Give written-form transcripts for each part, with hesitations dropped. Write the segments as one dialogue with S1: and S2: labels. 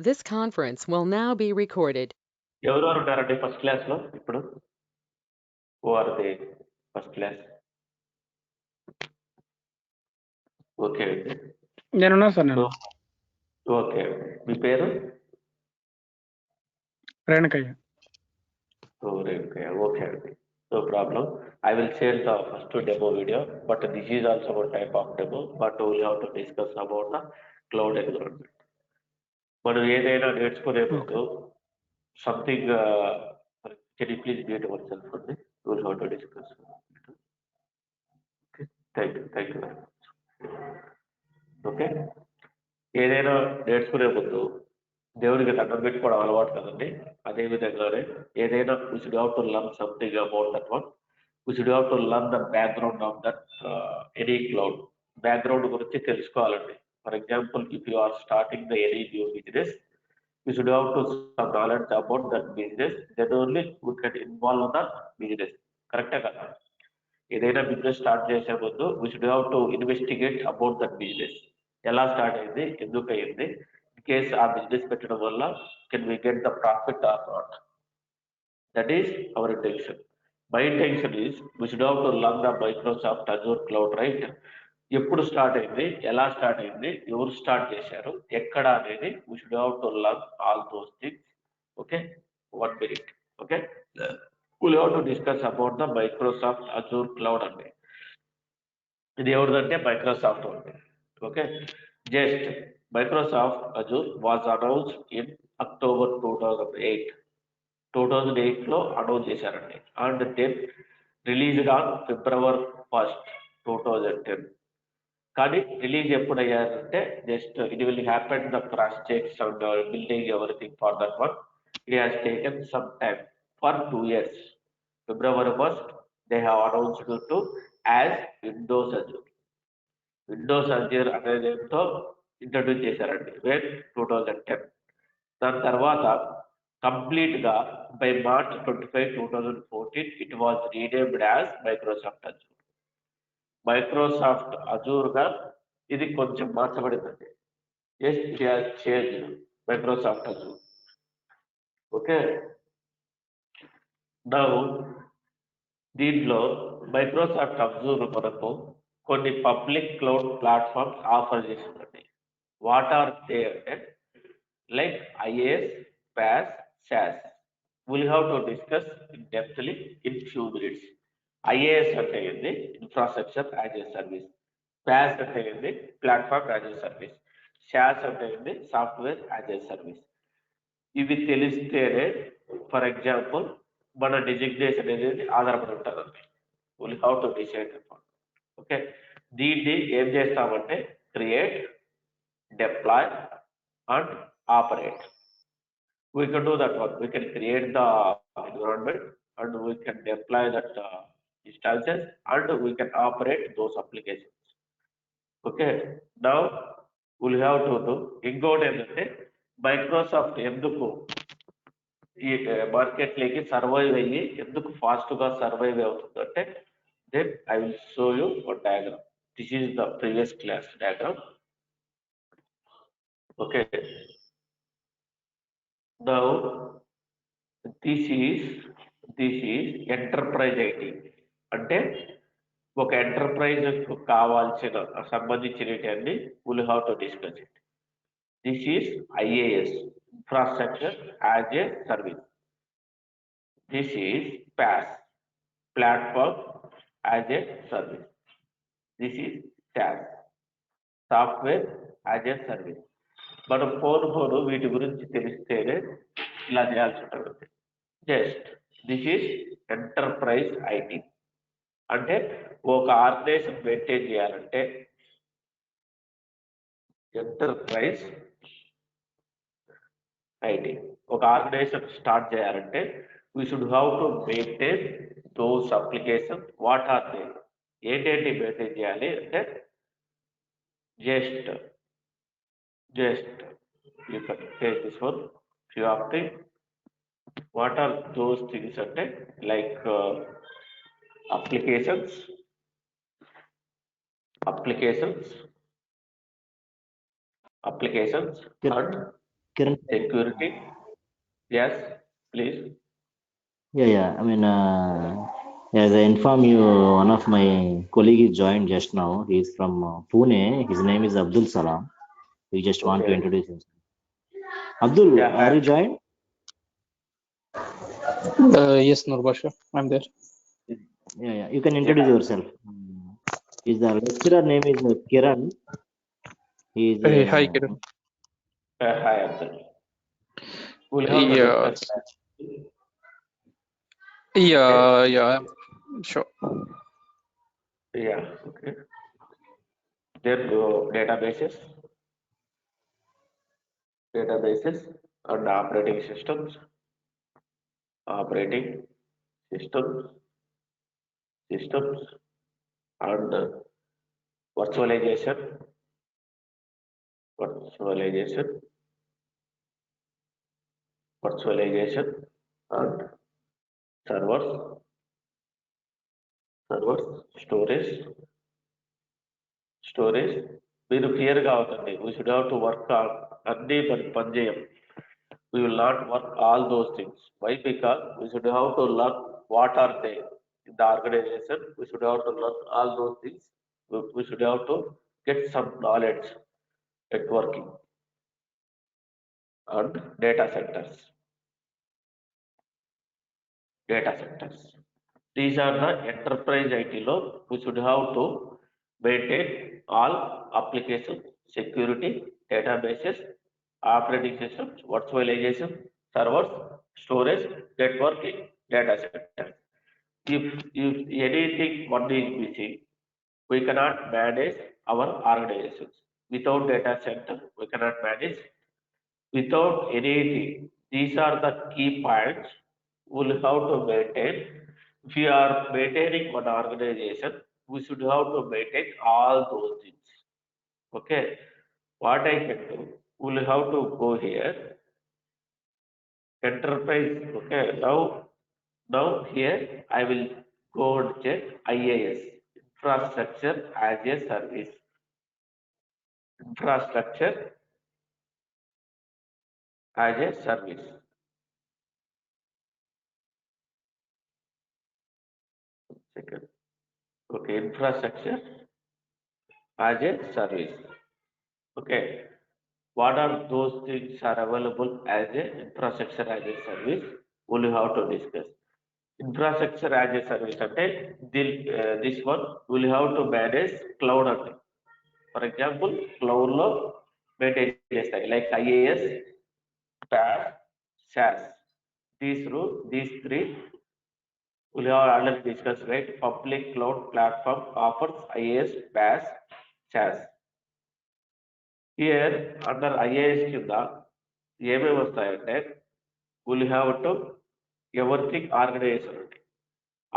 S1: This conference will now be recorded.
S2: ఎవరెవరు ఉన్నారండి first class లో ఇప్పుడు? Who are the first class? Okay అండి.
S3: నేనున్నా సార్. నేను
S2: ఓకే. మీ పేరు?
S3: రేణుకయ్య.
S2: రేణుకయ్య. ఓకే అండి. No problem. I will share the first demo video, but this is also one type of demo, but we have to discuss about the cloud environment. మనం ఏదైనా నేర్చుకునే ముందు something can you please mute our self అండి. We will have to discuss. Okay. Thank you very much. Okay, ఏదైనా నేర్చుకునే ముందు దేవుడికి దండం పెట్టుకోవడం అలవాటు కదండి. అదే విధంగానే ఏదైనా we should have to learn something about that one. We should have to learn the background of that any cloud. Background గురించి తెలుసుకోవాలండి. For example, if you are starting the any new business, you should have to some knowledge about that business, then only we can involve the business. కరెక్టే కదా? ఏదైనా business start చేసే ముందు we should have to investigate about that business. ఎలా start అయింది, ఎందుకు అయింది, in case ఆ బిజినెస్ పెట్టడం వల్ల can we get the profit or not. That is our intention. My intention is we should have to learn the Microsoft Azure cloud, right? ఎప్పుడు start అయింది, ఎలా స్టార్ట్ అయింది, ఎవరు స్టార్ట్ చేశారు, ఎక్కడ అనేది we should have to learn all those things. Okay, 1 minute. Okay, we'll have to discuss about the Microsoft Azure cloud అండి. ఇది ఎవరిదంటే మైక్రోసాఫ్ట్ ఉంది. Okay, just Microsoft Azure was announced in October 2008 లో అనౌన్స్ చేశారండి. And then released on February 1, 2010. కానీ release ఎప్పుడు అయ్యారంటే just it will happen the cross checks and building everything for that one. It has taken some time for 2 years. February 1st they have announced to as Windows Azure. Windows Azure అనేదితో introduce చేశారండి when 2010. దాని తర్వాత complete గా by March 25, 2014 it was renamed as Microsoft Azure. Microsoft Azure గా ఇది కొంచెం మార్చబడిందండి. Yes, it has changed Microsoft Azure. Okay, now దీంట్లో మైక్రోసాఫ్ట్ అజూర్ మనకు కొన్ని పబ్లిక్ క్లౌడ్ ప్లాట్ఫామ్స్ ఆఫర్ చేసిందండి. వాట్ ఆర్ దే అంటే like IAAS, PAAS, SAAS. We'll have to discuss in depthly in few minutes. IAAS అంటే ఏంది, infrastructure as a service. PAAS అంటే ఏంది, platform as a service. SaaS అంటే ఏంది, software as a service. ఇవి తెలిస్తేనే for example మన డిజిగ్నేషన్ అనేది ఆధారపడి ఉంటుందండి. Will how to decide upon. Okay, దీన్ని ఏం చేస్తామంటే create, deploy and operate. We can do that one. We can create the environment and we can deploy that instances and we can operate those applications. Okay, now we'll have to do ఇంకోటి ఏంటంటే Microsoft ఎందుకు ఈ market లోకి survive అయ్యి ఎందుకు fast గా survive అవుతుందంటే then I will show you one diagram. This is the previous class diagram. Okay, now this is enterprise IT. అంటే ఒక ఎంటర్ప్రైజ్ కావాల్సిన సంబంధించినవి will have to discuss it. This is IAAS, infrastructure as a service. This is PAAS, platform as a service. This is SaaS, software as a service. మనం phone వీటి గురించి తెలిస్తేనే ఇలా చేయాల్సి ఉంటుంది. Just this is enterprise IT. అంటే ఒక organisation maintain చేయాలంటే, ఎంటర్ప్రైజ్ ఐటీ ఒక ఆర్గనైజేషన్ స్టార్ట్ చేయాలంటే we should have to maintain those application. What are they, ఏంటేంటి మెయింటైన్ చేయాలి అంటే just you can take this one, few of the what are those things అంటే like applications and
S4: Kiran.
S2: security. Yes, please.
S4: Yeah. I mean, as I inform you, one of my colleagues joined just now. He's from Pune. His name is Abdul Salam. We just want to
S2: Okay.
S4: introduce him. Abdul,
S2: Yeah,
S4: are
S2: hi.
S4: you joined?
S3: Yes, Nurbasha, I'm there.
S4: Yeah. You can introduce
S2: Yeah.
S4: yourself. His the lecturer name is Kiran. He is
S3: Hey, hi, Kiran.
S2: Hi, Abdul. We'll have to discuss
S3: Yes.
S2: that. Okay.
S3: Yeah, sure.
S2: Yeah. Okay. There databases and operating systems, systems and virtualization, virtualization, virtualization and servers, servers, storage. మీరు క్లియర్గా అవుతుంది. We should have to work on అన్ని పని చేయం. We will not work all those things. Why? Because we should have to learn what are they in the organization. We should have to learn all those things. We should have to get some knowledge, networking and data centers. Data centers. These are the enterprise IT law. We should have to maintain all applications, security, databases, operating systems, virtualization, servers, storage, networking, data centers. If anything one is missing, we cannot manage our organizations. Without data center, we cannot manage. Without anything, these are the key points we'll have to maintain. If we are maintaining one organization, we should have to maintain all those things. Okay, what I can do, we'll have to go here, enterprise. Okay, now here I will go and check IAAS, infrastructure as a service. Infrastructure as a service. Second. Okay, infrastructure as a service. Okay, what are those things are available as a infrastructure as a service? We'll have to discuss. Infrastructure as a service అంటే this one will have to manage cloud అంటే. For example, cloud లో maintain చేస్తాయి like IAAS, PAAS, SAAS. These three we have already discussed, right? Public cloud platform offers IAAS, PAAS, SAAS. Here under IAAS కింద ఏమేమి వస్తాయంటే will have to everything organisation ఉంటాయి.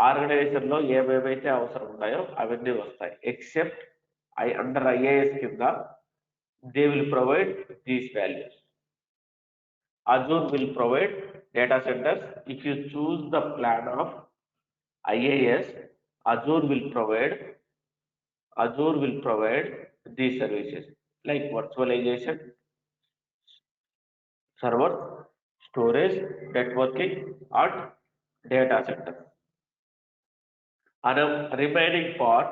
S2: Organisation లో ఏమేమైతే అవసరం ఉన్నాయో అవన్నీ వస్తాయి. ఎక్సెప్ట్ అండర్ ఐఏఎస్ కింద they will provide these values. Azure will provide data centers. If you choose the plan of IAAS, Azure will provide these services like virtualization, server, storage, networking, and data center. And a remaining part,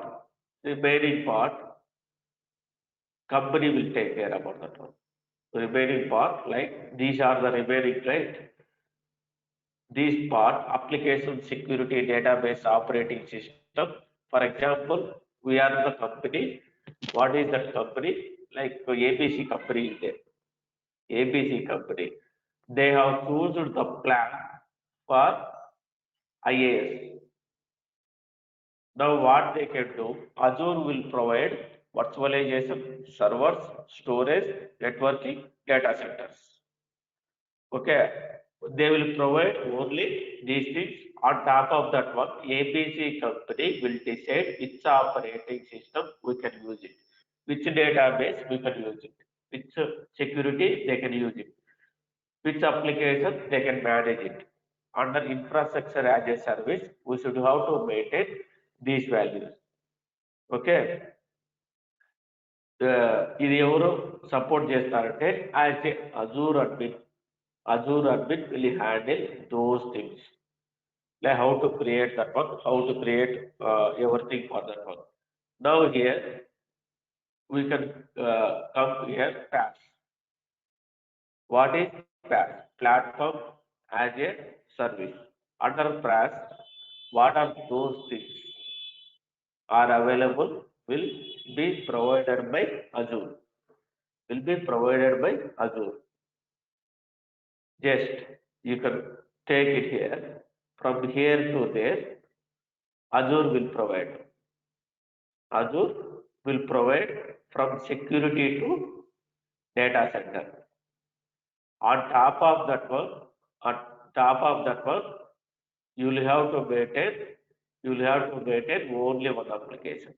S2: company will take care about that one. Remaining part, like these are the remaining, right? This part, application security database operating system. For example, we are the company. What is that company? Like ABC company is there. ABC company. They have chosen the plan for IAS. Now what they can do, Azure will provide virtualization, servers, storage, networking, data centers. Okay, they will provide only these things. On top of that one, ABC company will decide which operating system we can use it, which database we can use it, which security they can use it, which application they can manage it. Under infrastructure as a service, we should have to maintain these values. Okay, ఇది ఎవరు support చేస్తారంటే as a Azure admin will handle those things like how to create that one, how to create everything for that one. Now here we can come here PAAS. What is PAAS? Platform as a service. Under PAAS, what are those things are available will be provided by Azure. Will be provided by Azure. Just you can take it here. From here to there, Azure will provide. Azure will provide from security to data center. On top of that one, you will have to maintain only one application.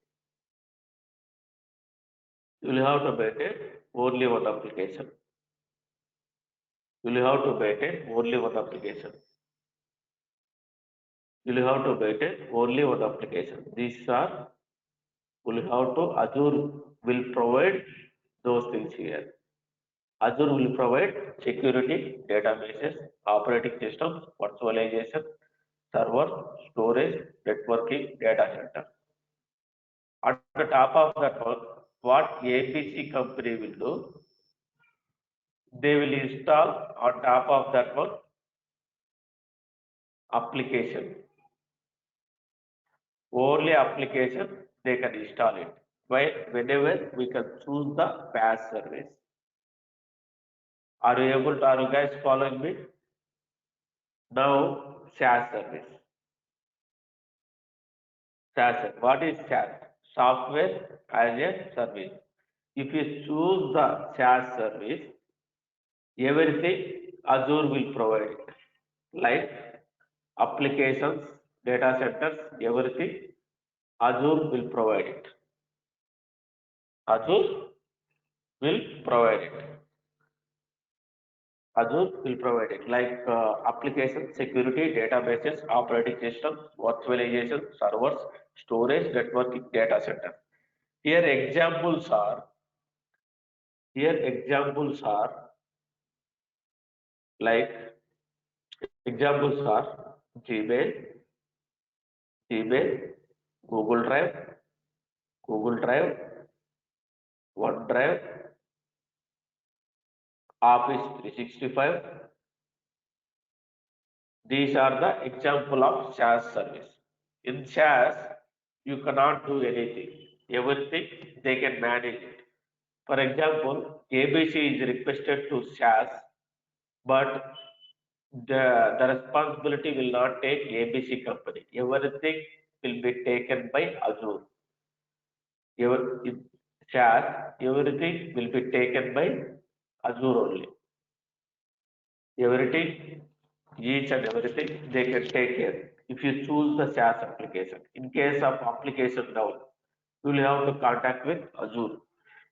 S2: You will have to maintain only one application. You will have to maintain only one application. You will have to maintain only one application. These are Azure will provide those things here. Azure will provide security, databases, operating systems, virtualization, server, storage, networking, data center. At the top of that one, what ABC company will do, they will install on top of that one application. Only application they can install it. Whenever we can choose the PAAS service. Are you guys following me? Now, SAAS service. SAAS. What is SAAS? Software as a service. If you choose the SAAS service, everything Azure will provide it. Like applications, data centers, everything Azure will provide it. Azure will provide it. Azure will provide it like application, security, databases, operating systems, virtualization, servers, storage, networking, data center. Here examples are like Gmail, Google Drive, OneDrive, Office 365. These are the example of SaaS service. In SaaS, you cannot do anything. Everything they can manage it. For example, ABC is requested to SaaS, but the responsibility will not take ABC company. Everything will be taken by Azure. In SaaS, everything will be taken by Azure only. Everything, each and everything they can take care. If you choose the SaaS application, in case of application down, you will have to contact with Azure.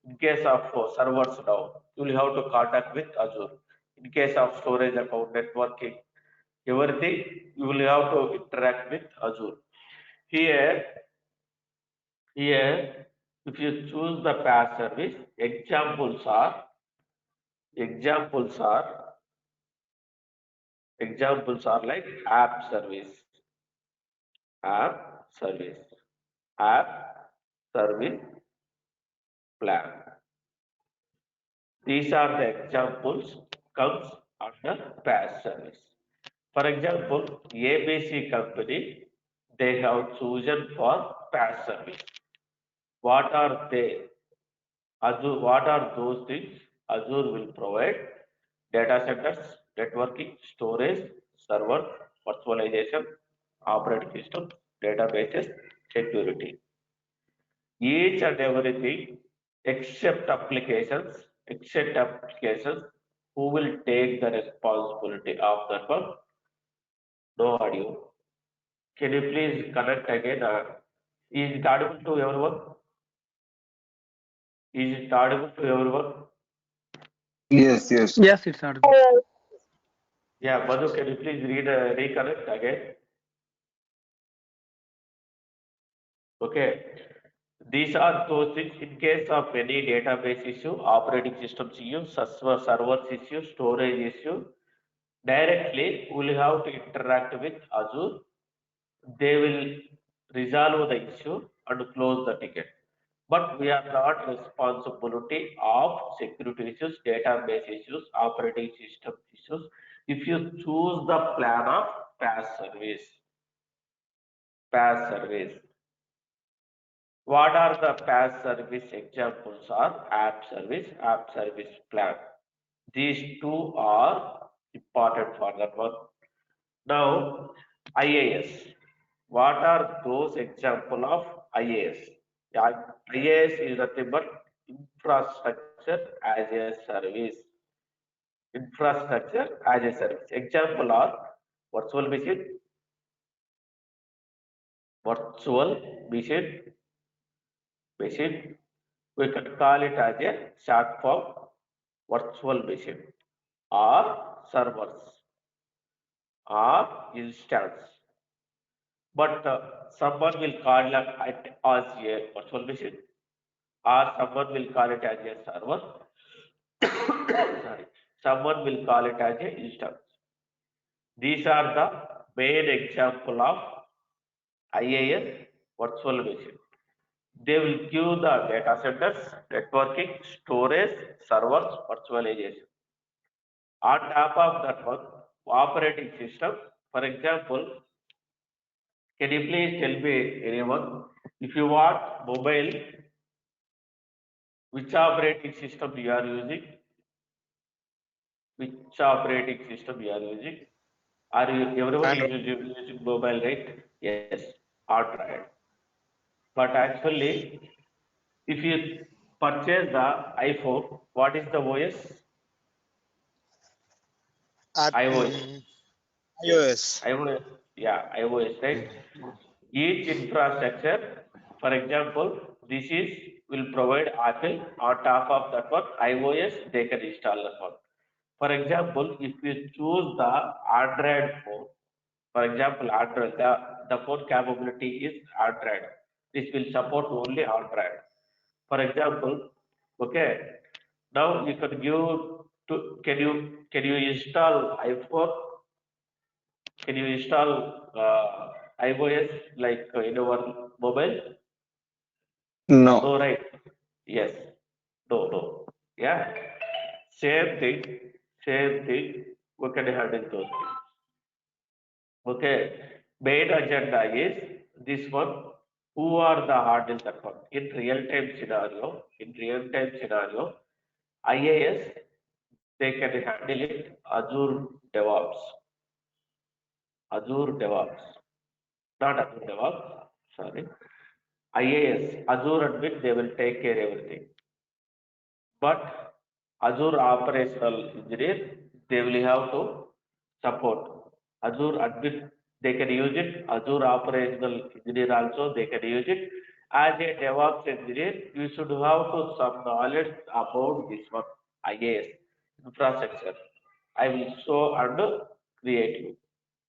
S2: In case of servers down, you will have to contact with Azure. In case of storage account, networking, everything you will have to interact with Azure. Here, if you choose the PaaS service, examples are like app service, app service plan. These are the examples comes under PaaS service. For example, ABC company, they have chosen for PaaS service. What are they? Azure, what are those things? Azure will provide data centers, networking, storage, server, virtualization, operating system, databases, security. Each and everything except applications, who will take the responsibility of that one? No audio. Can you please connect again? Is it audible to everyone? Is it audible to everyone?
S5: Yes, yes.
S3: Yes, it's audible.
S2: Yeah, Madhu, can you please reconnect again? Okay. These are those things in case of any database issue, operating systems issue, servers issue, storage issue. Directly, we will have to interact with Azure. They will resolve the issue and close the ticket. But we are not responsibility of security issues, database issues, operating system issues. If you choose the plan of PAAS service. What are the PAAS service examples are app service plan. These two are important for that one. Now, IAAS. What are those example of IAAS? Yeah, IAAS is nothing but infrastructure as a service. Infrastructure as a service. Example are virtual machine, machine. We can call it as a short form virtual machine or servers or instance. But someone will call it as a virtual machine or someone will call it as a server. Sorry, someone will call it as a instance. These are the main example of IAAS virtual machine. They will give the data centers, networking, storage, servers, virtualization. On top of that one, operating system. For example, can you please tell me anyone if you want mobile, which operating system you are using? Which operating system you are using? Are you everyone is using mobile, right? Yes, Android. But actually, if you purchase the iPhone, what is the OS? iOS. iOS, yeah, iOS, right? Each infrastructure, for example, this is will provide Apple. On top of that one, iOS, they can install that one. For example, if you choose the Android phone, for example, Android, the phone capability is Android. This will support only Android. For example, okay, now you can give to can you install iPhone? Can you install iOS like in our mobile?
S5: No.
S2: No, right? Yes. No. Yeah. Same thing. We can handle those things. Okay. Main agenda is this one. Who are the handle that one? In real-time scenario, IAS, they can handle it Azure DevOps. Not Azure DevOps, sorry. IAS, Azure admin, they will take care everything. But Azure operational engineer, they will have to support. Azure admin, they can use it. Azure operational engineer also, they can use it. As a DevOps engineer, you should have to some knowledge about this one, IAS, infrastructure. I will show and create you.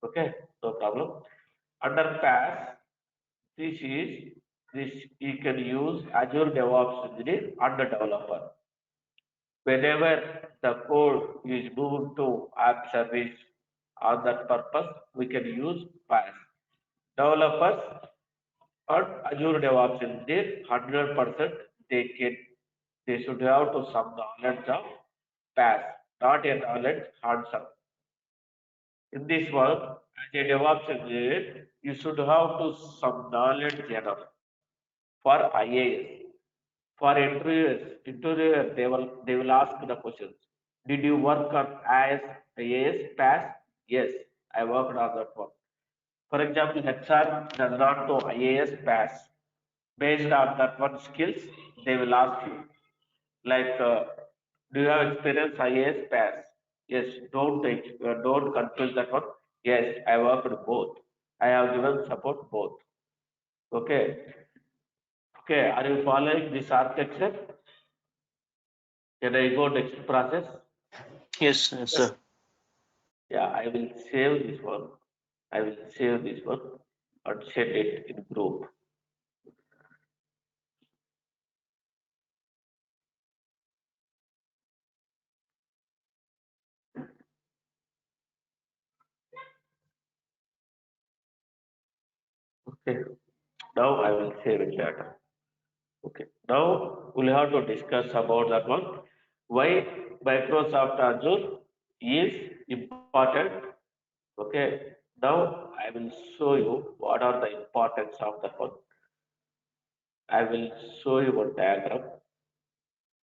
S2: Okay, no problem. Under PAAS, this you can use Azure DevOps Engineer and the developer. Whenever the code is moved to app service on that purpose, we can use PAAS. Developers and Azure DevOps Engineer, 100% they should have to some knowledge of PAAS, not a knowledge hands-on. In this one, as a DevOps engineer, you should have to some knowledge enough for IAS. For interviewers, they will ask the questions. Did you work on IAS PAAS? Yes, I worked on that one. For example, HR does not know IAS PAAS. Based on that one skills, they will ask you. Like, do you have experience IAS PAAS? Yes, don't confuse that one. Yes, I worked both. I have given support both. Okay. Okay, are you following this architecture? Can I go next process?
S3: Yes, sir.
S2: Yeah, I will save this one. And send it in group. Okay. Now I will save it later. Okay. Now we'll have to discuss about that one. Why Microsoft Azure is important. Okay. Now I will show you what are the importance of that one. I will show you a diagram,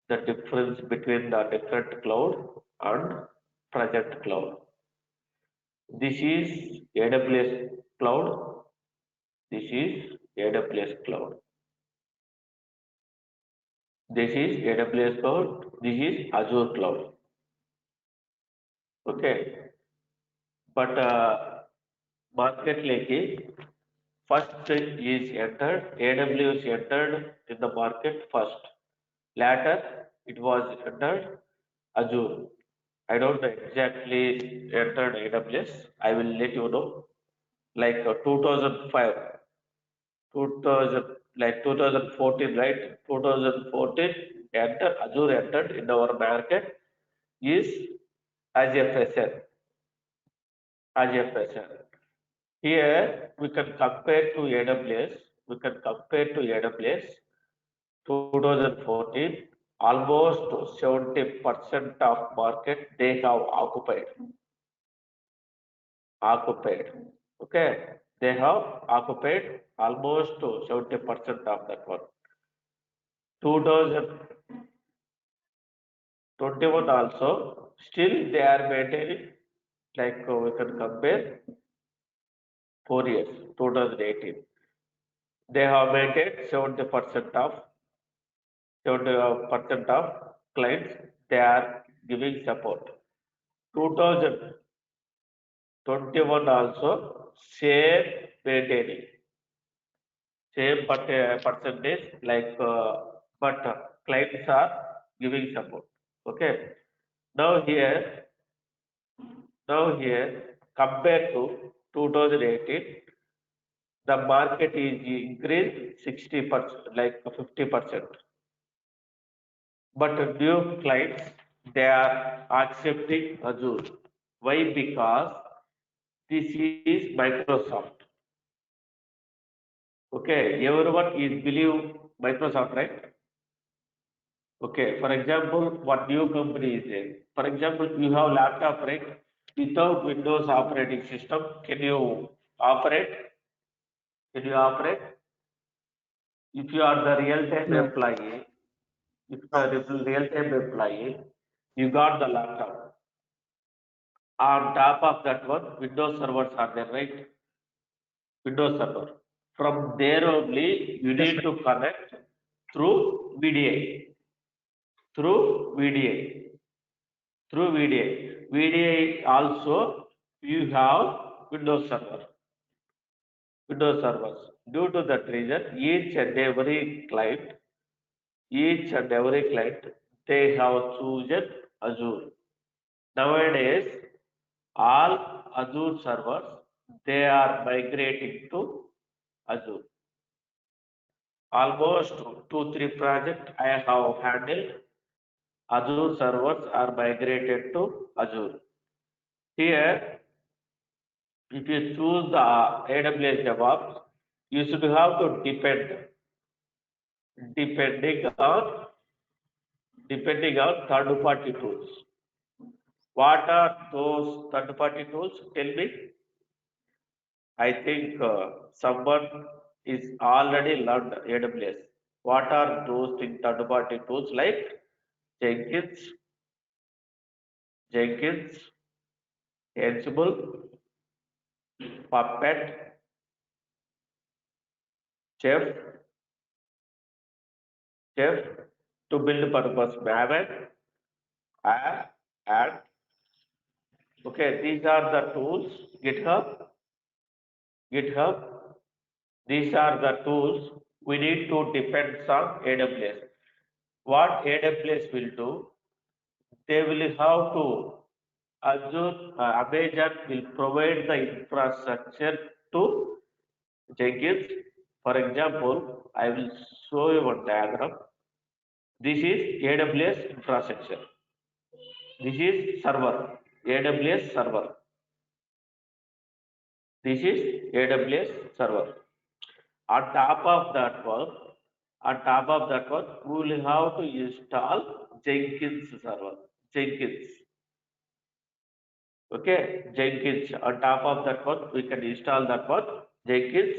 S2: the difference between the different cloud and project cloud. This is AWS cloud. This is AWS cloud. This is AWS cloud. This is Azure cloud. Okay. But market like first is entered, AWS entered in the market first. Later, it was entered Azure. I don't know exactly entered AWS. I will let you know. Like 2005, 2000, like 2014, right? 2014, Azure entered in our market is as a fresher, as a fresher. Here we can compare to AWS. We can compare to AWS 2014. Almost 70% of market they have occupied. Okay, they have occupied almost 70% of that one. 2021 also still they are maintaining, like we can compare 4 years, 2018. They have maintained 70% of clients they are giving support. 2021 also same maintaining, same percentage, like but clients are giving support. Okay. Now here, compared to 2018, the market is increased 60%, like 50%. But new clients, they are accepting Azure. Why? Because this is Microsoft. Okay, everyone is believe Microsoft, right? Okay, for example, what new company is there? For example, you have laptop, right? Without Windows operating system, can you operate? Can you operate? If you are the real-time
S5: No.
S2: employee, if you are the real-time employee, you got the laptop. On top of that one, Windows servers are there, right? Windows server. From there only, you
S5: Yes,
S2: need to connect through VDI. Through VDI. Through VDI. VDI also, you have Windows server. Windows servers. Due to that reason, each and every client, they have chosen Azure. Nowadays, all Azure servers, they are migrating to Azure. Almost 2-3 projects I have handled. Azure servers are migrated to Azure. Here, if you choose the AWS DevOps, you should have to depending on third-party tools. What are those third-party tools? Tell me. I think someone is already learned AWS. What are those third-party tools like Jenkins, Ansible, Puppet, Chef, to build purpose, Maven, and okay, these are the tools. GitHub. These are the tools we need to depend on AWS. What AWS will do, they will have to Azure, Amazon will provide the infrastructure to Jenkins. For example, I will show you one diagram. This is AWS infrastructure. This is server, AWS server. This is AWS server. On top of that one, we will have to install Jenkins server. Jenkins. Okay, Jenkins. On top of that one, we can install that one. Jenkins.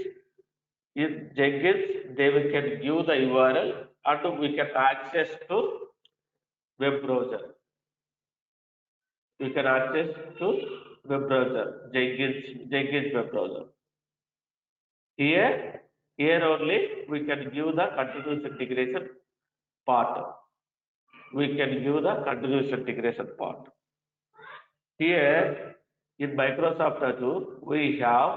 S2: In Jenkins, we can give the URL and we can access to web browser. We can access to web browser, Jenkins web browser. Here only we can give the continuous integration part. We can give the continuous integration part. Here in Microsoft Azure, we have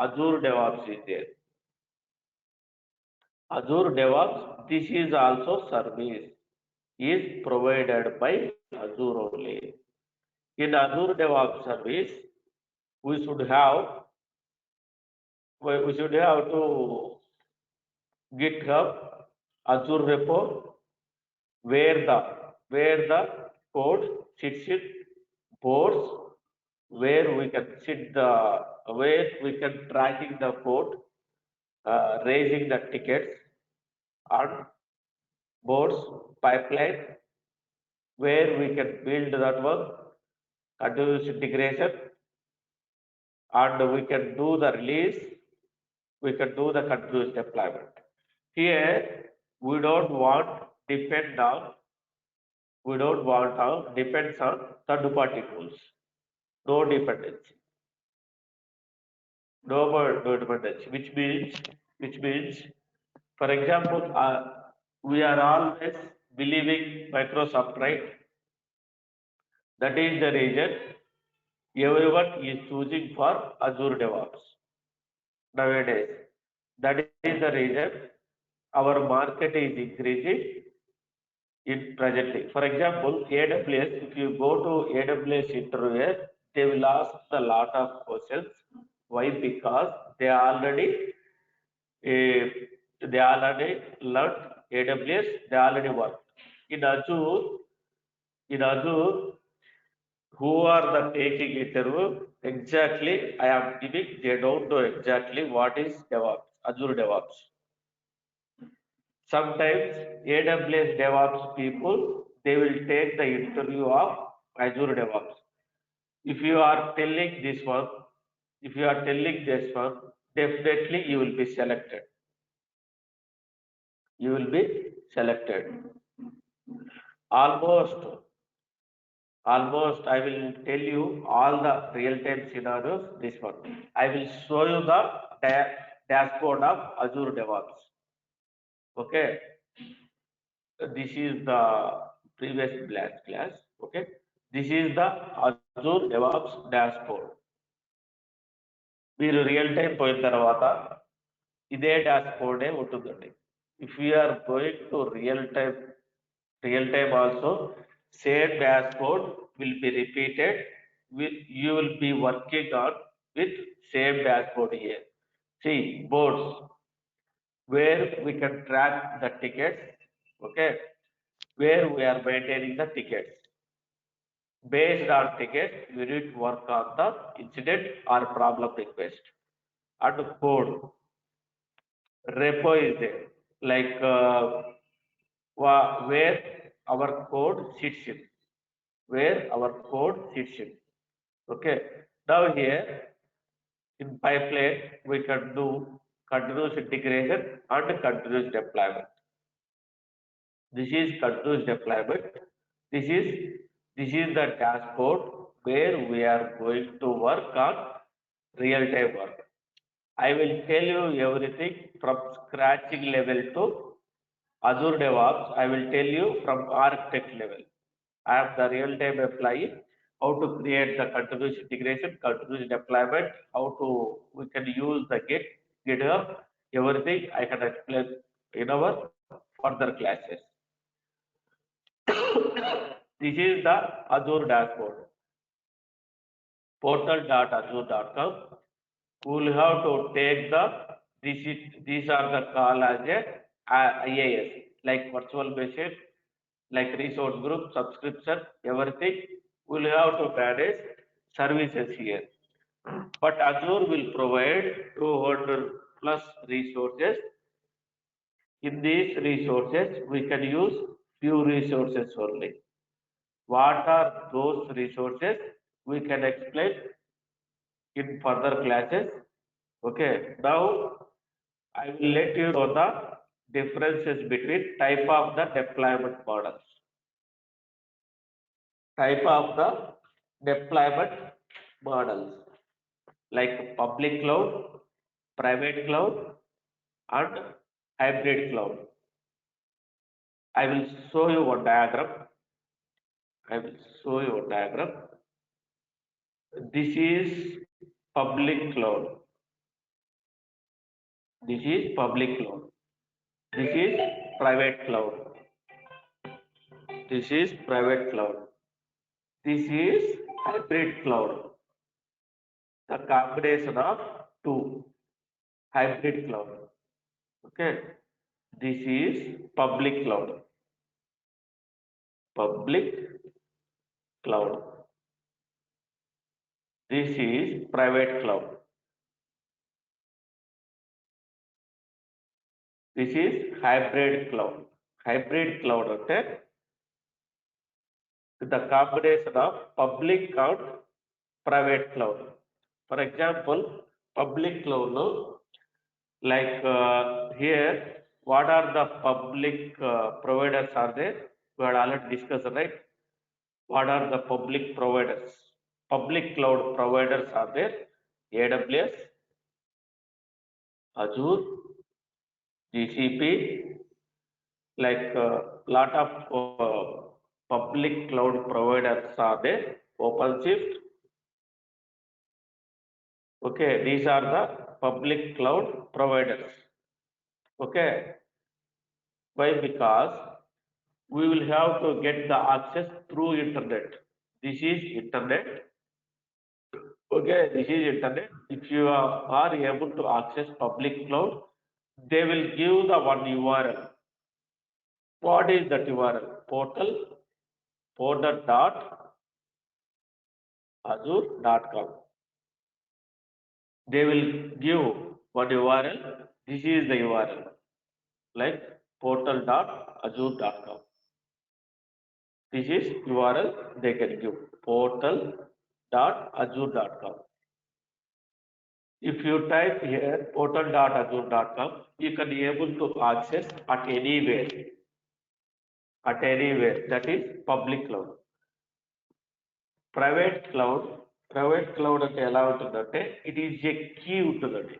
S2: Azure DevOps in there. Azure DevOps, this is also service is provided by Azure only. In Azure DevOps service, we should have to GitHub, Azure repo, where the code sits in boards, where we can tracking the code, raising the tickets on boards pipeline, where we can build that one continuous integration, and we can do the release, we can do the continuous deployment. Here we don't want depends on third-party tools. No dependency. No more dependency, which means, for example, we are always believing Microsoft, right? That is the reason everyone is choosing for Azure DevOps nowadays. That is the reason our market is increasing in presently. For example, AWS, if you go to AWS interview, they will ask a lot of questions. Why? Because they already learned AWS, they already work. In Azure, who are the taking interview? Exactly, I am giving, they don't know exactly what is DevOps, Azure DevOps. Sometimes AWS DevOps people, they will take the interview of Azure DevOps. If you are telling this one, definitely you will be selected. You will be selected. Almost I will tell you all the real-time scenarios, this one. I will show you the dashboard of Azure DevOps. Okay. This is the previous class. Okay. This is the Azure DevOps dashboard. మీరు real time పోయిన తర్వాత ఇదే డాష్బోర్డే ఉంటుందండి. If you are going to real time also same dashboard will be repeated. You will be working on with same dashboard here. See boards where we can track the tickets. Okay, where we are maintaining the tickets. Based on tickets, we need to work on the incident or problem request. And code repo is there, like where our code sits in. Okay, now here in pipeline we can do continuous integration and continuous deployment. This is continuous deployment. This is the dashboard where we are going to work on real-time work. I will tell you everything from scratching level to Azure DevOps. I will tell you from architect level. I am the real-time employee. How to create the continuous integration, continuous deployment, we can use the GitHub, everything I can explain in our further classes. This is the Azure dashboard. Portal.azure.com. We will have to take these are the call as a IAAS, like virtual machine, like resource group, subscription, everything. We will have to manage services here. But Azure will provide plus resources. In these resources, we can use few resources only. What are those resources? We can explain in further classes. Okay, now I will let you know the differences between type of the deployment models. Type of the deployment models like public cloud, private cloud, and hybrid cloud. I will show you one diagram. I will show you a diagram. This is public cloud. This is public cloud. This is private cloud. This is private cloud. This is hybrid cloud. The combination of two hybrid cloud. Okay. This is public cloud. Public cloud. This is private cloud. This is hybrid cloud. Hybrid cloud అంటే the combination of public and private cloud. For example, public cloud లో like here, what are the public providers are there? We had already discussed, right? What are the public providers? Public cloud providers are there: AWS, Azure, GCP, like lot of public cloud providers are there. OpenShift. Okay, these are the public cloud providers. Okay, why? Because we will have to get the access through internet. This is internet. Okay, this is internet. If you are able to access public cloud, they will give the one URL. What is that URL? portal.azure.com. They will give one URL. This is the URL, like portal.azure.com. This is URL they can give, portal.azure.com. If you type here portal.azure.com, you can be able to access at anywhere. At anywhere. That is public cloud. Private cloud అంటే ఎలా ఉంటుందంటే it is a key ఉంటుందండి.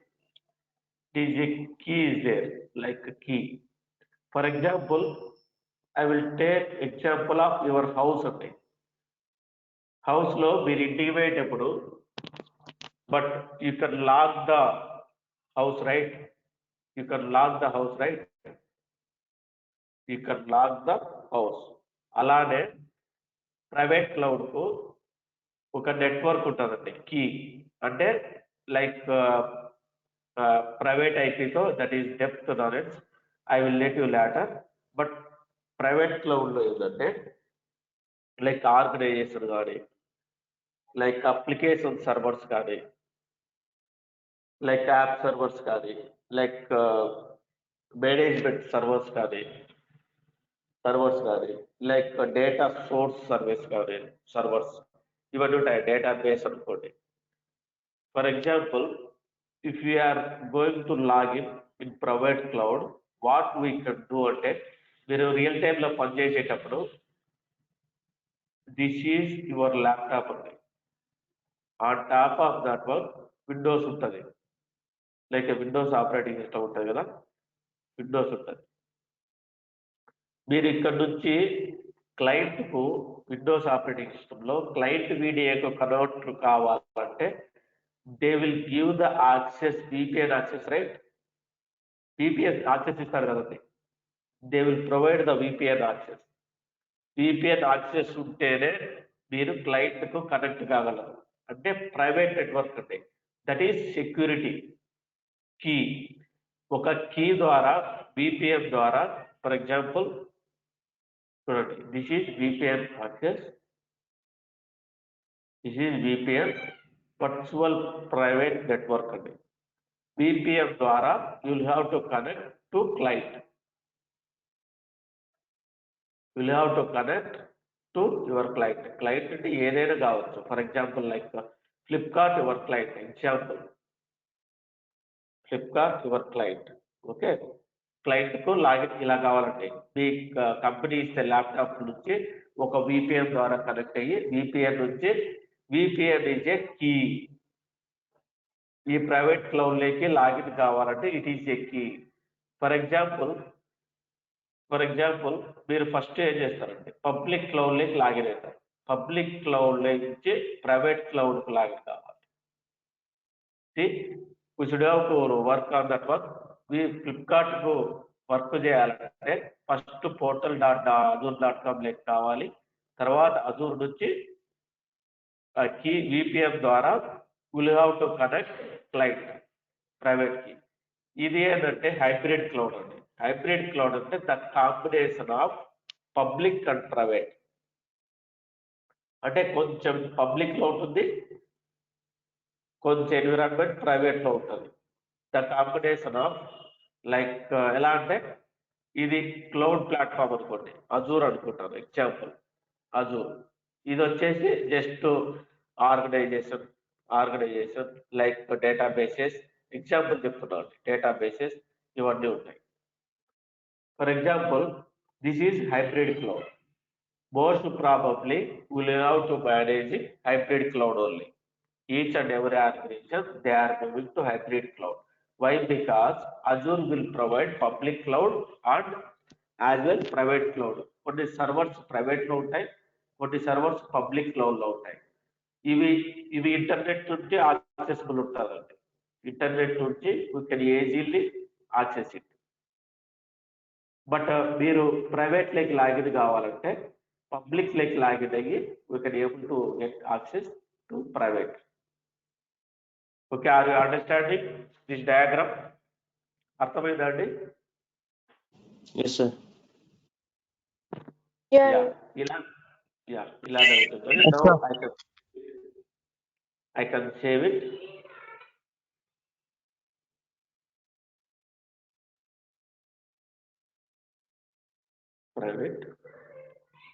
S2: It is a key is there, like a key. For example, I will take example of your house అండి. House లో మీరు ఇంటికి పోయేటప్పుడు, but you can lock the house, right? You can lock the house, right? You can lock the house. అలానే private cloud కు ఒక network ఉంటుందండి, key అంటే లైక్ ప్రైవేట్ ఐపీతో, that is depth knowledge. I will let you later. But private cloud లో ఏంటంటే like organization కానీ, like application servers కానీ, లైక్ యాప్ సర్వర్స్ కానీ, లైక్ మేనేజ్మెంట్ సర్వర్స్ కానీ, లైక్ డేటా సోర్స్ సర్వీస్ కానీ, సర్వర్స్ ఇవన్నీ ఉంటాయి. డేటా బేస్ అనుకోండి. For example, if you are going to log in in private cloud, what we can do అంటే, మీరు real టైంలో పనిచేసేటప్పుడు దిస్ ఈజ్ యువర్ ల్యాప్టాప్ ఉంది. On top of that one Windows ఉంటుంది, లైక్ విండోస్ ఆపరేటింగ్ సిస్టమ్ ఉంటుంది కదా, Windows ఉంటుంది. మీరు ఇక్కడ నుంచి క్లయింట్కు విండోస్ ఆపరేటింగ్ సిస్టంలో క్లయింట్ వీడియోకు కన్వర్టర్ కావాలంటే they will give the access, VPN access, right? VPN access ఇస్తారు కదండి. They will provide the VPN access. VPN access ఉంటేనే మీరు క్లయింట్కు కనెక్ట్ కాగలరు. అంటే ప్రైవేట్ నెట్వర్క్ అంటే దట్ ఈస్ సెక్యూరిటీ కీ. ఒక కీ ద్వారా, VPN ద్వారా, ఫర్ ఎగ్జాంపుల్ చూడండి, this is VPN access. This is VPN virtual private network అండి. VPN ద్వారా you will have to connect to client. You will have to connect to your client. Client అంటే ఏదైనా కావచ్చు. For example, like Flipkart, your client. Example, Flipkart, your client. Okay. Client కు login ఇలా కావాలంటే మీ company ఇచ్చే laptop నుంచి ఒక VPN ద్వారా కనెక్ట్ అయ్యి VPN నుంచి VPN ఈజ్ ఏ కీ. ఈ ప్రైవేట్ క్లౌడ్ లోకి లాగిన్ కావాలంటే it is a key. For example మీరు ఫస్ట్ ఏం చేస్తారంటే పబ్లిక్ క్లౌడ్ లోకి లాగిన్ అవుతారు. పబ్లిక్ క్లౌడ్ నుంచి ప్రైవేట్ క్లౌడ్ కు లాగిన్ కావాలి. we should have to work on that one. Flipkart కు వర్క్ చేయాలంటే ఫస్ట్ portal.azure.com లోకి కావాలి. తర్వాత అజూర్ నుంచి కీ VPN ద్వారా will have to connect client private కి. ఇది ఏంటంటే హైబ్రిడ్ క్లౌడ్ అండి. హైబ్రిడ్ క్లౌడ్ అంటే the combination of public and private. అంటే కొంచెం పబ్లిక్ లో ఉంటుంది, కొంచెం ఎన్విరాన్మెంట్ ప్రైవేట్ లో ఉంటుంది. ద కాంబినేషన్ ఆఫ్ లైక్ ఎలా అంటే ఇది క్లౌడ్ ప్లాట్ఫామ్ అనుకోండి, అజూర్ అనుకుంటాను ఎగ్జాంపుల్ అజూర్. ఇది వచ్చేసి just organisation like databases example చెప్తున్నాను. డేటాబేసెస్ ఇవన్నీ ఉంటాయి. For example this is hybrid cloud. Most probably will have to manage hybrid cloud only. Each and every organization, they are moving to hybrid cloud. Why? Because Azure will provide public cloud and as well private cloud. కొన్ని servers private లో ఉంటాయి, కొన్ని servers public cloud లో ఉంటాయి. ఇవి internet నుంచి accessible ఉంటుందండి. Internet నుంచి we can easily access it. But మీరు ప్రైవేట్ లైక్ లాగిన్ కావాలంటే పబ్లిక్ లైక్ లాగిన్ అయ్యి we can able to get access to private. Okay, are you understanding this diagram? అర్థమైందా అండి?
S3: Yes, sir.
S2: ఇలా జరుగుతుంది. Now I can save it. Private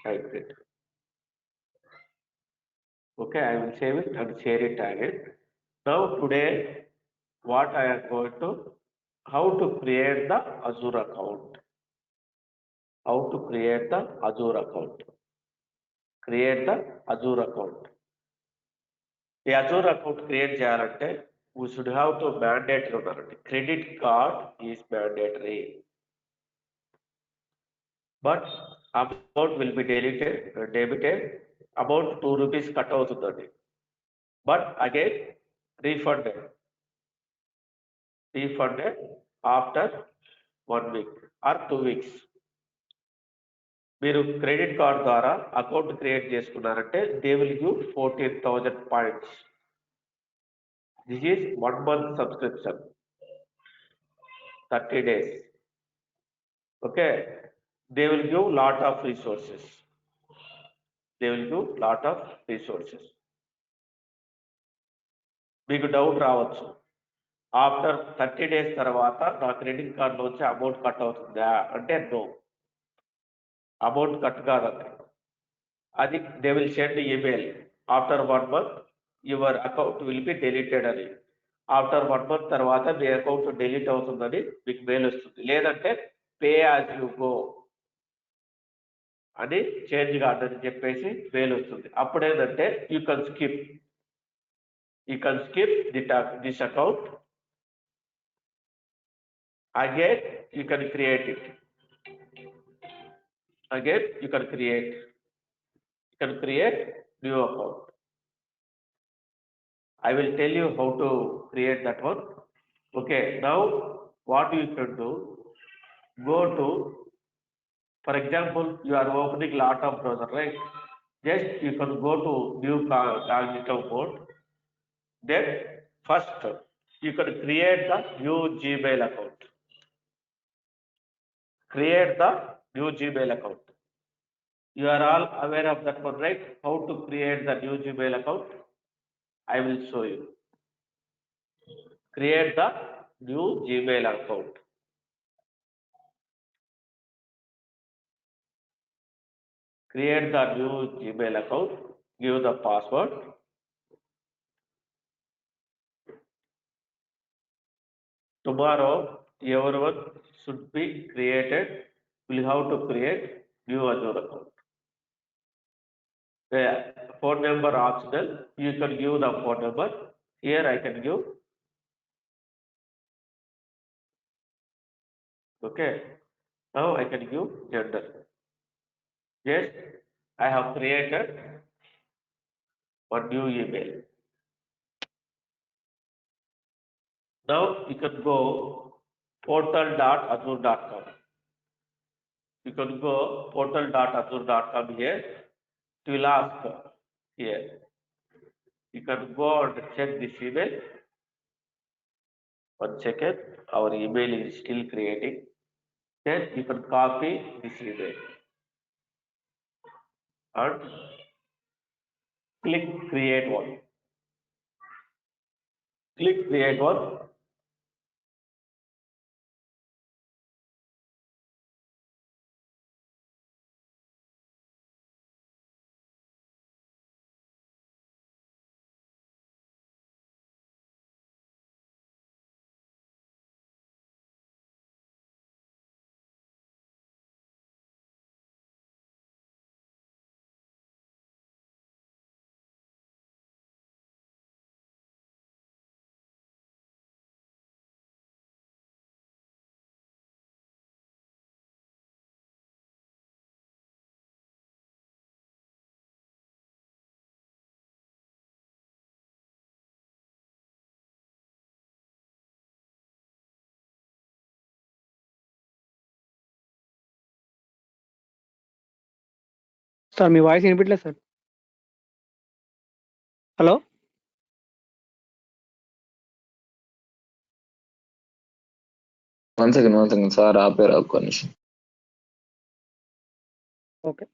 S2: hybrid. Okay, I will save it and share it again. Now today what I am going to, how to create the Azure account. How to create the Azure account. Create the Azure account. The Azure account create చేయాలంటే we should have to mandatory ఉన్నారండి. Credit card is mandatory. But amount will be debited. Amount 2 rupees cut అవుతుందండి. But again refunded after 1 week or 2 weeks. మీరు credit card ద్వారా account create చేసుకున్నారంటే they will give 14,000 points. This is 1 month subscription, 30 days. Okay, they will give lot of resources. మీకు doubt రావచ్చు, after 30 days తర్వాత నా credit card నుంచి amount cut అవుతుందా అంటే నో, అమౌంట్ కట్ కాదండి. అది they will send email after 1 month your account will be deleted అని. ఆఫ్టర్ 1 month తర్వాత మీ అకౌంట్ డెలీట్ అవుతుందని మీకు మెయిల్ వస్తుంది. లేదంటే పే యాజ్ యూ గో అని చేంజ్ కాదని చెప్పేసి మెయిల్ వస్తుంది. అప్పుడేంటంటే you can skip this account. Again you can create it. You can create new account. I will tell you how to create that one. Okay, now what you can do, go to, for example, you are opening lot of browser, right? Just you can go to new cognitive mode. Then first you can create the new Gmail account. You are all aware of that one, right? How to create the new Gmail account? I will show you. Create the new Gmail account. Create the new Gmail account, give the password. Tomorrow, everyone should be created, will have to create new Azure account. The phone number optional, you can give the phone number. Here I can give. Okay. Now I can give gender. Yes, I have created one new email. Now you can go portal.azure.com. You can go portal.azure.com here. It will ask here. You can go and check this email. 1 second. Our email is still creating. Then you can copy this email and click create one. Click create one.
S6: Sir మీ voice వినిపించలేదు sir. Hello
S5: one second sir ఆపారు ఒక్క నిమిషం.
S6: Okay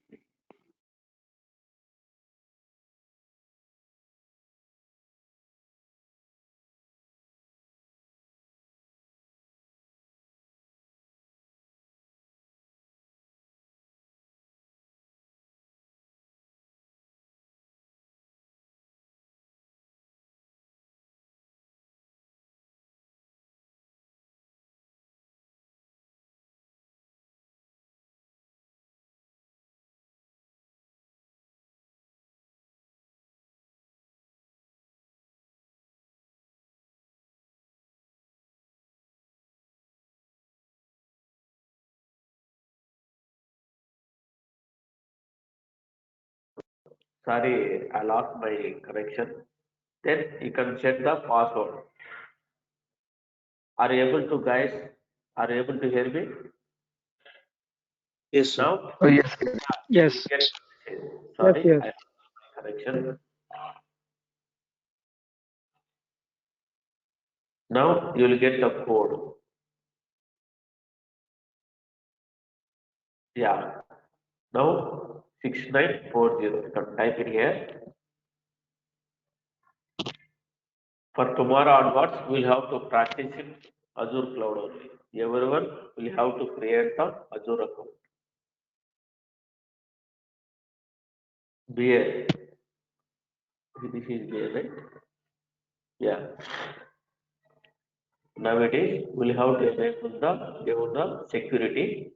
S2: Sorry, I lost my connection. Then you can set the password. Are you able to guys? Are you able to hear me?
S3: Yes, sir.
S2: Now?
S5: Oh, yes.
S6: yes
S2: Sorry,
S6: yes.
S2: I lost my connection. Now you will get the code. Yeah. Now 6940. You can type it here. For tomorrow onwards, we'll have to practice in Azure Cloud only. Everyone will have to create the Azure account. BA. This is BA, right? Yeah. Now it is, we'll have to enable the security.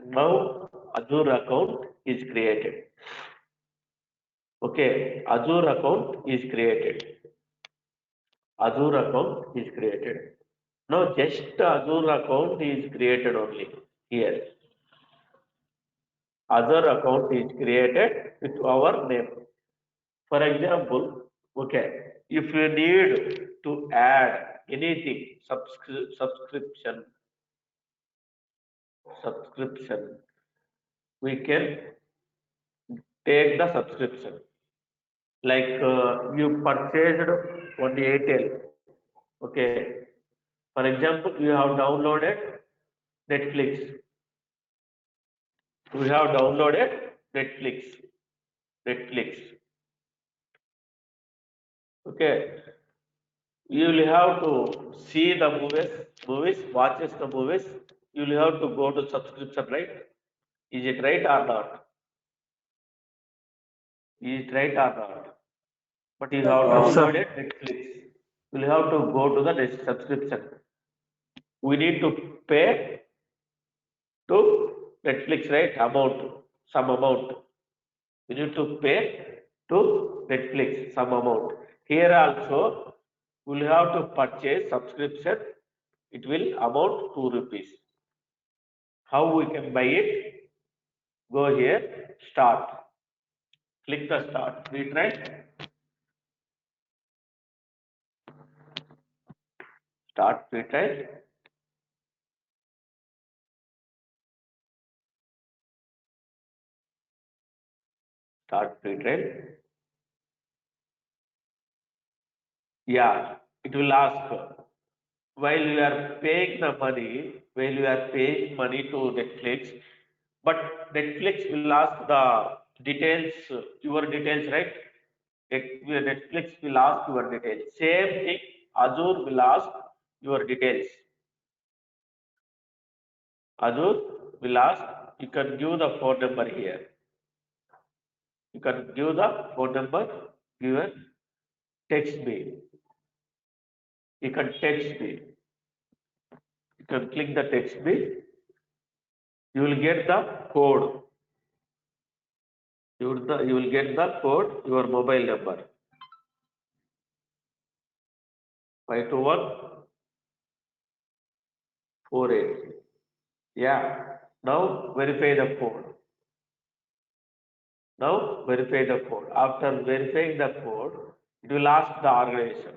S2: Now Azure account is created. Okay, Azure account is created. Azure account is created. Now just Azure account is created only here. Other account is created with our name. For example, okay, if you need to add anything, subscription, we can take the subscription. Like you purchased on the Airtel. Okay. For example, you have downloaded Netflix. We have downloaded Netflix. Okay. You will have to see the movies, watches the movies. You will have to go to subscription, right? Is it right or not? Is it right or not? But you have
S6: Yes, sir.
S2: downloaded Netflix. You will have to go to the next subscription. We need to pay to Netflix, right? Some amount. You need to pay to Netflix some amount. Here also, we will have to purchase subscription. It will amount 2 rupees. How we can buy it? Go here, start. Click the start. Free trial. Start free trial. Start free trial. Yeah, it will ask while you are paying the money, while you are paying money to Netflix, but Netflix will ask the details, your details, right? Netflix will ask your details. Same thing, Azure will ask your details. Azure will ask, you can give the phone number here. You can give the phone number, given, text me. You can text me. You can click the text me. You will get the code. You will get the code, your mobile number. 52148. Yeah. Now verify the code. Now verify the code. After verifying the code, it will ask the organization.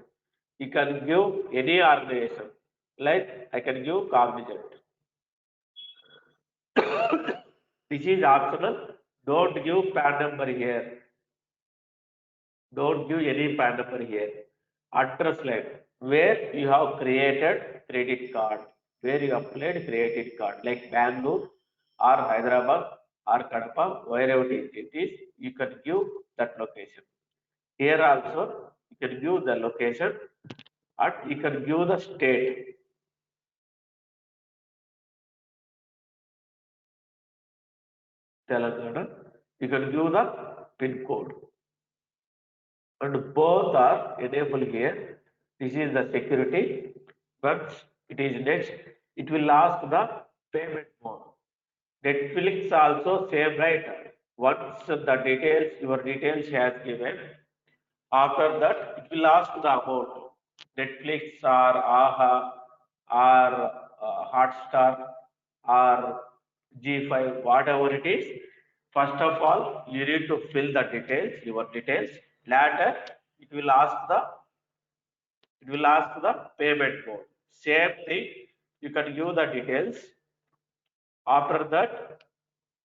S2: You can give any organization. Like I can give Cognizant. This is optional. Don't give PAN number here. Don't give any PAN number here. Address line where you have created credit card, where you applied credit card, like Bangalore or Hyderabad or Kadapa, wherever it is, you can give that location. Here also, you can give the location and you can give the state. Telangana, you can give the PIN code. And both are enabled here. This is the security. Once it is next, it will ask the payment mode. Netflix also same, right? Once the details, your details has given, after that it will ask the amount. Netflix or AHA or Hotstar or G5, whatever it is. First of all, you need to fill the details, your details. Later, it will ask the payment mode. Same thing, you can give the details. After that,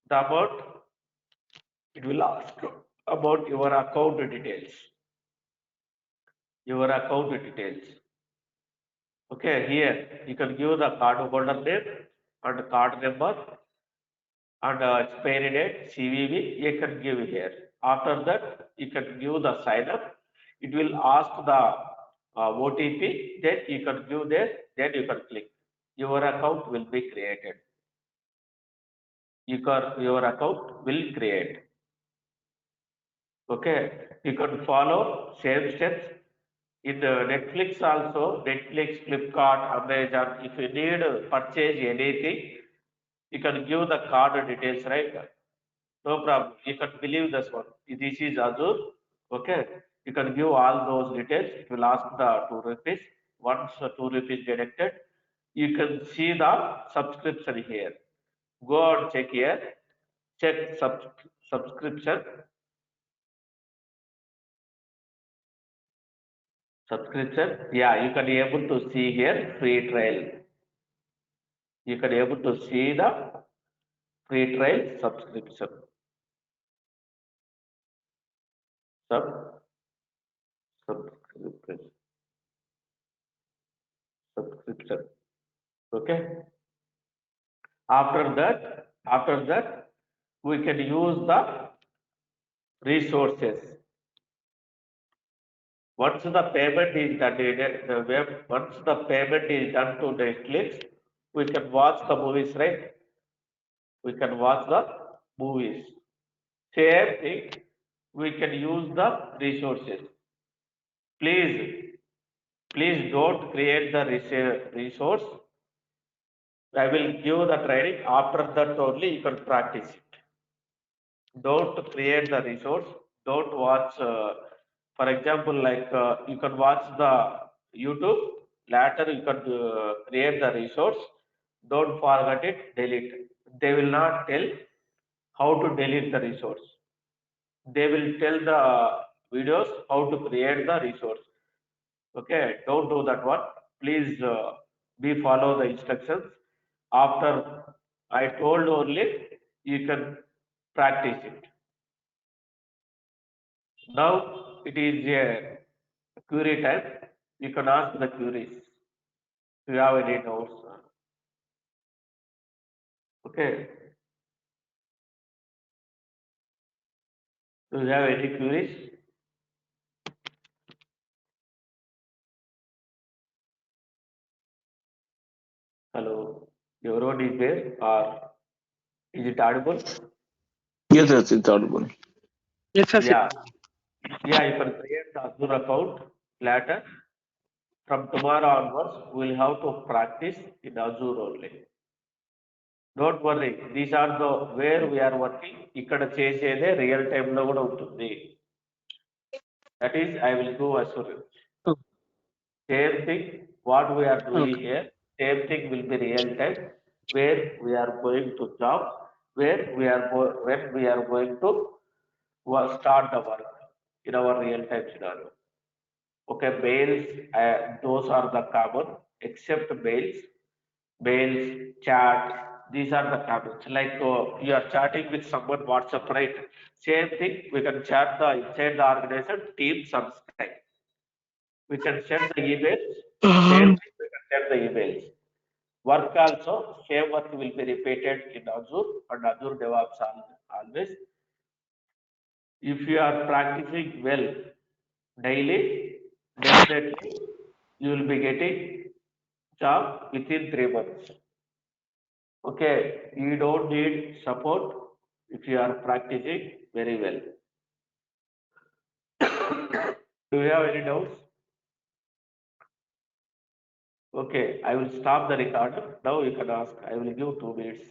S2: the amount, it will ask about your account details. Your account details. Okay, here you can give the card holder name and card number and expiry date, CVV, you can give here. After that, you can give the sign up. It will ask the OTP, then you can give there, then you can click. Your account will be created. Your account will create. Okay, you can follow same steps. In Netflix also, Netflix, Flipkart, Amazon, if you need purchase anything, you can give the card details, right? No problem. You can believe this one. This is Azure. Okay. You can give all those details. It will ask the 2 rupees. Once the 2 rupees deducted, you can see the subscription here. Go and check here. Check subscription. Subscription. Yeah, you can be able to see here free trial. You can be able to see the free trial subscription. Subscription. Subscription. Okay. After that, we can use the resources. Once the payment is done once the payment is done to Netflix, we can watch the movies, right? We can watch the movies. Same thing, we can use the resources. Please don't create the resource. I will give the training. After that only you can practice it. Don't create the resource. Don't watch, for example, like you can watch the YouTube. Later you can create the resource. Don't forget it, delete it. They will not tell how to delete the resource. They will tell the videos how to create the resource. Okay, don't do that one. Please be follow the instructions. After I told only, you can practice it. Now it is a query time. You can ask the queries. If you have any doubts. Okay. Do you have any queries? Hello. Everyone is there or is it audible?
S5: Yes, yes, it's audible.
S6: Yes, sir.
S2: Yeah. Yeah, you can create the Azure account later. From tomorrow onwards, we'll have to practice in Azure only. Don't worry, these are the where we are working. ఇక్కడ చేసేదే real time లో కూడా ఉంటుంది. That is, I will go assurance.
S6: Oh,
S2: Same thing, what we are doing
S6: okay.
S2: here, same thing will be real time. Where we are going to job, where we are when we are going to start the work in our real time scenario. Okay, mails, those are the common, except mails, chat, these are the commons. Like you are chatting with someone WhatsApp, right? Same thing, we can chat the inside the organization, Teams and Skype. We can send the emails, same thing, we can send the emails. Work also, same work will be repeated in Azure and Azure DevOps always. If you are practicing well daily, definitely you will be getting job within 3 months. Okay, you don't need support if you are practicing very well. Do you have any doubts? Okay, I will stop the recorder. Now you can ask. I will give 2 minutes.